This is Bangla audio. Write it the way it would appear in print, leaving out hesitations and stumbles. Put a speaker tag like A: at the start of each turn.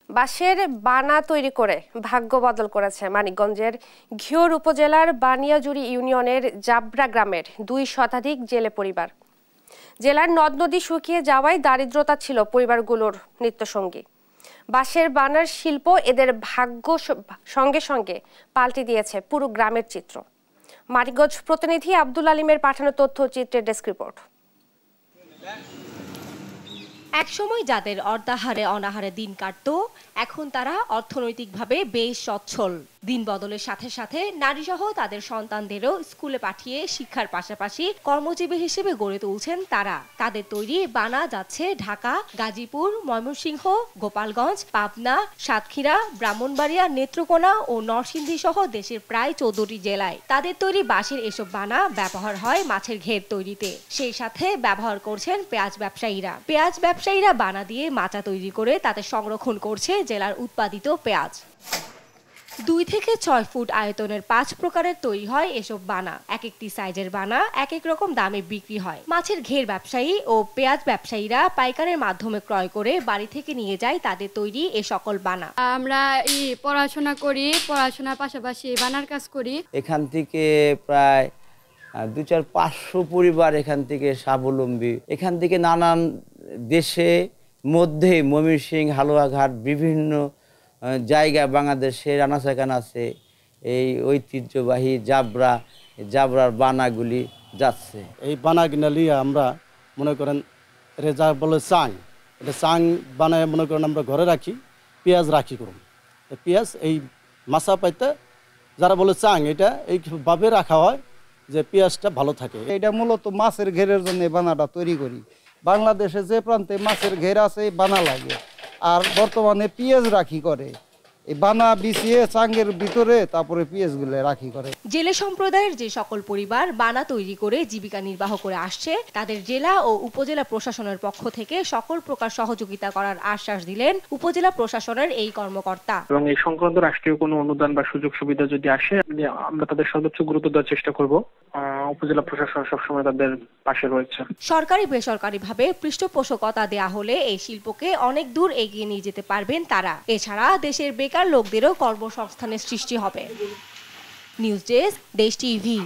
A: বাঁশের বানা তৈরি করে ভাগ্য বদল করেছে মানিকগঞ্জের ঘিওর উপজেলার বানিয়াজুরি ইউনিয়নের জাবরা গ্রামের 2 শতাধিক জেলে পরিবার। জেলার নদ নদী শুকিয়ে যাওয়ায় দারিদ্রতা ছিল পরিবারগুলোর নিত্যসঙ্গী। বাঁশের বানার শিল্প এদের ভাগ্য সঙ্গে সঙ্গে পাল্টে দিয়েছে পুরো গ্রামের চিত্র। মানিকগঞ্জ প্রতিনিধি আব্দুল আলিমের পাঠানো তথ্যচিত্রের ডেস্ক রিপোর্ট।
B: একসময় যাদের অর্ধাহারে অনাহারে দিন কাটতো, এখন তারা অর্থনৈতিকভাবে বেশ সচ্ছল। দিন বদলের সাথে সাথে নারীসহ তাদের সন্তানদেরও স্কুলে পাঠিয়ে শিক্ষার পাশাপাশি কর্মজীবী হিসেবে গড়ে তুলছেন তারা। তাদের তৈরি বানা যাচ্ছে ঢাকা, গাজীপুর, ময়মনসিংহ, গোপালগঞ্জ, পাবনা, সাতক্ষীরা, ব্রাহ্মণবাড়িয়া, নেত্রকোনা ও নরসিংদী সহ দেশের প্রায় 14টি জেলায়। তাদের তৈরি বাঁশের এসব বানা ব্যবহার হয় মাছের ঘের তৈরিতে। সেই সাথে ব্যবহার করছেন পেঁয়াজ ব্যবসায়ীরা। পেঁয়াজ ব্যবসায়ীরা বানা দিয়ে মাচা তৈরি করে তাতে সংরক্ষণ করছে জেলার উৎপাদিত পেঁয়াজ। 2 থেকে 6 ফুট আয়তনের 5 প্রকারের তৈরি হয় এসব বানা। এক একটি সাইজের বানা এক এক রকম দামে বিক্রি হয়। মাছের ঘের ব্যবসায়ী ও পেঁয়াজ ব্যবসায়ীরা পাইকারের মাধ্যমে ক্রয় করে বাড়ি থেকে নিয়ে যায় তাদের তৈরি এ সকল বানা।
C: আমরা পড়াশোনা করি, পড়াশোনার পাশাপাশি বানার কাজ করি।
D: এখান থেকে প্রায় 200-500 পরিবার এখান থেকে স্বাবলম্বী। এখান থেকে নানান দেশে মধ্যে ময়মনসিংহ, হালুয়াঘাট, বিভিন্ন জায়গা বাংলাদেশের আনাচে আছে এই ঐতিহ্যবাহী জাবরার বানাগুলি যাচ্ছে।
E: এই বানা কিনা লিয়ে আমরা মনে করেন রেজা বলে চাং, এটা চাং বানায় মনে করেন আমরা ঘরে রাখি, পেঁয়াজ রাখি করুন। পেঁয়াজ এই মাছা পাইতে যারা বলে চাং, এটা এইভাবে রাখা হয় যে পেঁয়াজটা ভালো থাকে।
F: এটা মূলত মাছের ঘেরের জন্য বানাটা তৈরি করি। বাংলাদেশে যে প্রান্তে মাছের ঘের আছে বানা লাগে, আর বর্তমানে পেঁয়াজ রাখি করে। এই বানা বিছিয়ে চাঙ্গের ভিতরে তারপরে পেঁয়াজগুলো রাখি করে।
B: জেলে সম্প্রদায়ের যে সকল পরিবার বানা তৈরি করে জীবিকা নির্বাহ করে আসছে, তাদের জেলা ও উপজেলা প্রশাসনের পক্ষ থেকে সকল প্রকার সহযোগিতা করার আশ্বাস দিলেন উপজেলা প্রশাসনের এই কর্মকর্তা।
G: এবং এই সংক্রান্ত রাষ্ট্রীয় কোনো অনুদান বা সুযোগ সুবিধা যদি আসে, আমরা তাদের সর্বোচ্চ গুরুত্ব দেওয়ার চেষ্টা করব। উপজেলা প্রশাসন সবসময় তাদের পাশে রয়েছে।
B: সরকারি বেসরকারিভাবে পৃষ্ঠপোষকতা দেয়া হলে এই শিল্পকে অনেক দূর এগিয়ে নিয়ে যেতে পারবেন তারা। এছাড়া দেশের বেকার লোকদেরও কর্মসংস্থানের সৃষ্টি হবে। নিউজ ডেস্ক, দেশ টিভি।